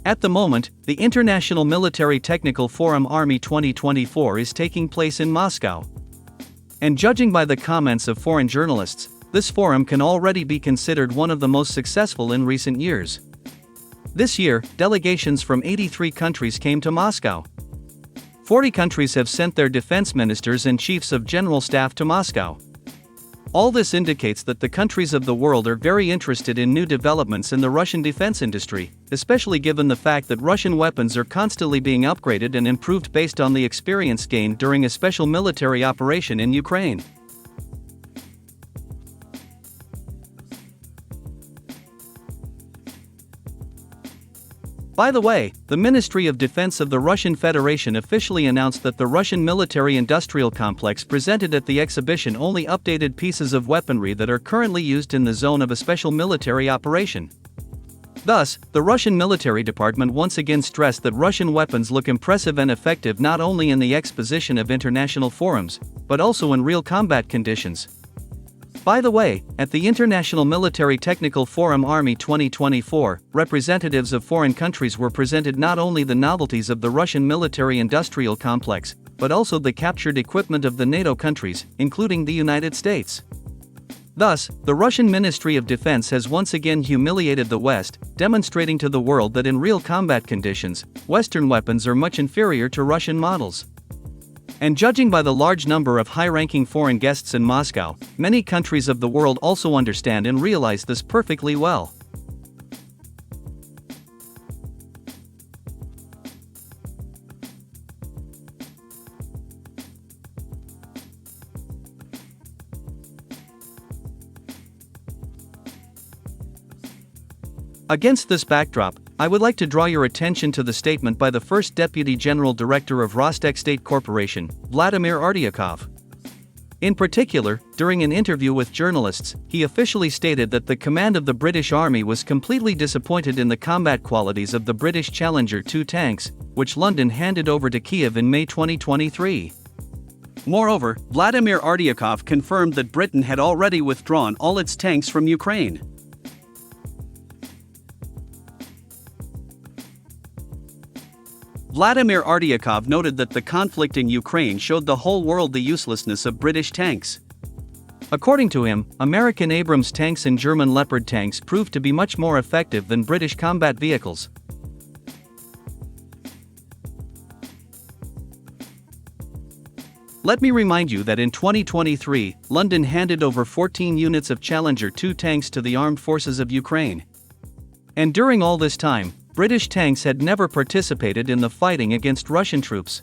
At the moment, the International Military Technical Forum Army 2024 is taking place in Moscow. And judging by the comments of foreign journalists, this forum can already be considered one of the most successful in recent years. This year, delegations from 83 countries came to Moscow. 40 countries have sent their defense ministers and chiefs of general staff to Moscow. All this indicates that the countries of the world are very interested in new developments in the Russian defense industry, especially given the fact that Russian weapons are constantly being upgraded and improved based on the experience gained during a special military operation in Ukraine. By the way, the Ministry of Defense of the Russian Federation officially announced that the Russian military-industrial complex presented at the exhibition only updated pieces of weaponry that are currently used in the zone of a special military operation. Thus, the Russian military department once again stressed that Russian weapons look impressive and effective not only in the exposition of international forums, but also in real combat conditions. By the way, at the International Military Technical Forum Army 2024, representatives of foreign countries were presented not only the novelties of the Russian military-industrial complex, but also the captured equipment of the NATO countries, including the United States. Thus, the Russian Ministry of Defense has once again humiliated the West, demonstrating to the world that in real combat conditions, Western weapons are much inferior to Russian models. And judging by the large number of high-ranking foreign guests in Moscow, many countries of the world also understand and realize this perfectly well. Against this backdrop, I would like to draw your attention to the statement by the first Deputy General Director of Rostec State Corporation, Vladimir Artyakov. In particular, during an interview with journalists, he officially stated that the command of the British Army was completely disappointed in the combat qualities of the British Challenger-2 tanks, which London handed over to Kiev in May 2023. Moreover, Vladimir Artyakov confirmed that Britain had already withdrawn all its tanks from Ukraine. Vladimir Artyakov noted that the conflict in Ukraine showed the whole world the uselessness of British tanks. According to him, American Abrams tanks and German Leopard tanks proved to be much more effective than British combat vehicles. Let me remind you that in 2023, London handed over 14 units of Challenger-2 tanks to the armed forces of Ukraine. And during all this time, British tanks had never participated in the fighting against Russian troops.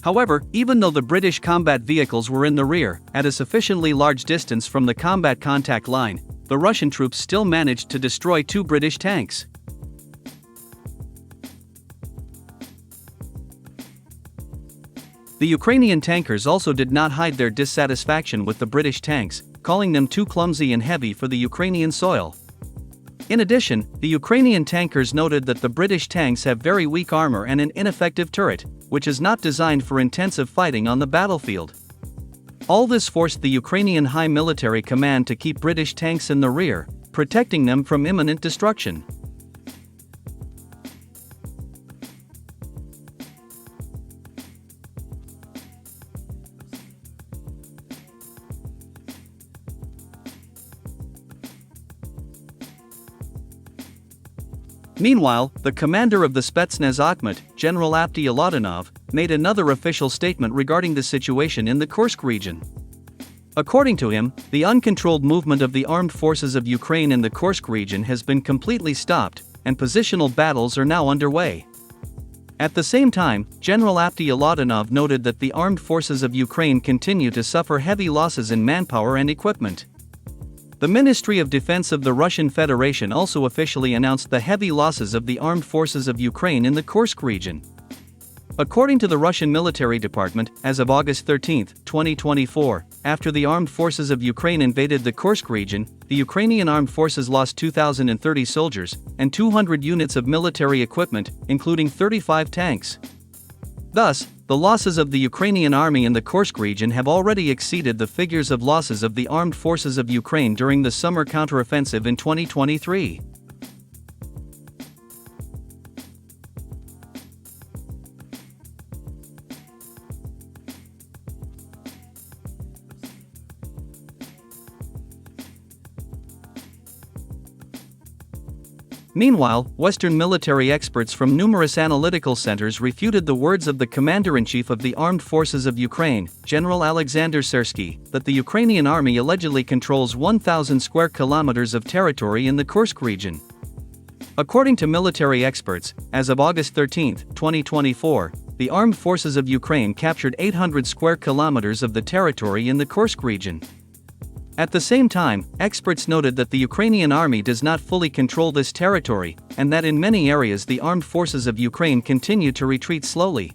However, even though the British combat vehicles were in the rear, at a sufficiently large distance from the combat contact line, the Russian troops still managed to destroy 2 British tanks. The Ukrainian tankers also did not hide their dissatisfaction with the British tanks, calling them too clumsy and heavy for the Ukrainian soil. In addition, the Ukrainian tankers noted that the British tanks have very weak armor and an ineffective turret, which is not designed for intensive fighting on the battlefield. All this forced the Ukrainian High Military Command to keep British tanks in the rear, protecting them from imminent destruction. Meanwhile, the commander of the Spetsnaz Akhmat, General Apty Yalatinov, made another official statement regarding the situation in the Kursk region. According to him, the uncontrolled movement of the armed forces of Ukraine in the Kursk region has been completely stopped, and positional battles are now underway. At the same time, General Apty Yalatinov noted that the armed forces of Ukraine continue to suffer heavy losses in manpower and equipment. The Ministry of Defense of the Russian Federation also officially announced the heavy losses of the armed forces of Ukraine in the Kursk region. According to the Russian military department, as of August 13, 2024, after the armed forces of Ukraine invaded the Kursk region, the Ukrainian armed forces lost 2,030 soldiers and 200 units of military equipment, including 35 tanks. Thus, the losses of the Ukrainian army in the Kursk region have already exceeded the figures of losses of the armed forces of Ukraine during the summer counteroffensive in 2023. Meanwhile, Western military experts from numerous analytical centers refuted the words of the Commander-in-Chief of the Armed Forces of Ukraine, General Alexander Syrsky, that the Ukrainian army allegedly controls 1,000 square kilometers of territory in the Kursk region. According to military experts, as of August 13, 2024, the Armed Forces of Ukraine captured 800 square kilometers of the territory in the Kursk region. At the same time, experts noted that the Ukrainian army does not fully control this territory, and that in many areas the armed forces of Ukraine continue to retreat slowly.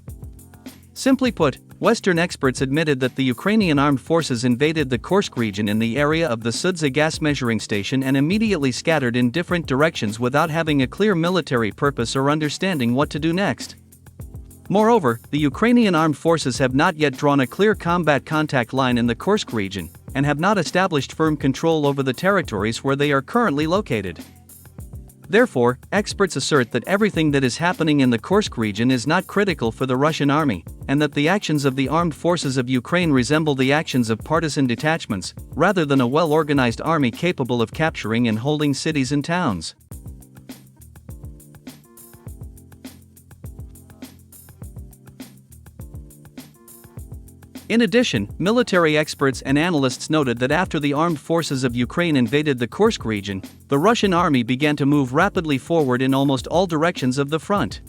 Simply put, Western experts admitted that the Ukrainian armed forces invaded the Kursk region in the area of the Sudza gas measuring station and immediately scattered in different directions without having a clear military purpose or understanding what to do next. Moreover, the Ukrainian armed forces have not yet drawn a clear combat contact line in the Kursk region, and have not established firm control over the territories where they are currently located. Therefore, experts assert that everything that is happening in the Kursk region is not critical for the Russian army, and that the actions of the armed forces of Ukraine resemble the actions of partisan detachments, rather than a well-organized army capable of capturing and holding cities and towns. In addition, military experts and analysts noted that after the armed forces of Ukraine invaded the Kursk region, the Russian army began to move rapidly forward in almost all directions of the front.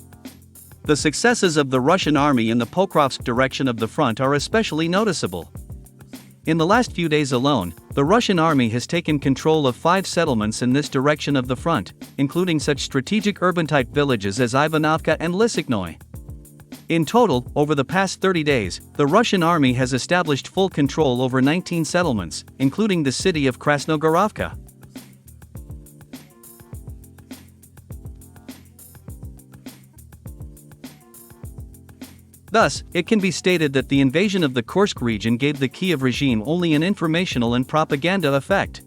The successes of the Russian army in the Pokrovsk direction of the front are especially noticeable. In the last few days alone, the Russian army has taken control of 5 settlements in this direction of the front, including such strategic urban-type villages as Ivanovka and Lysychnoi. In total, over the past 30 days, the Russian army has established full control over 19 settlements, including the city of Krasnogorovka. Thus, it can be stated that the invasion of the Kursk region gave the Kiev regime only an informational and propaganda effect.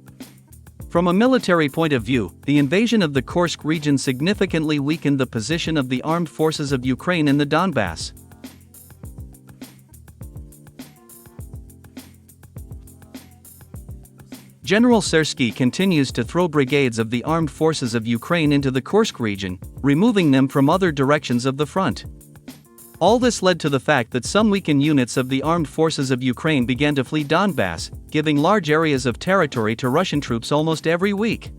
From a military point of view, the invasion of the Kursk region significantly weakened the position of the armed forces of Ukraine in the Donbass. General Syrsky continues to throw brigades of the armed forces of Ukraine into the Kursk region, removing them from other directions of the front. All this led to the fact that some weakened units of the armed forces of Ukraine began to flee Donbass, giving large areas of territory to Russian troops almost every week.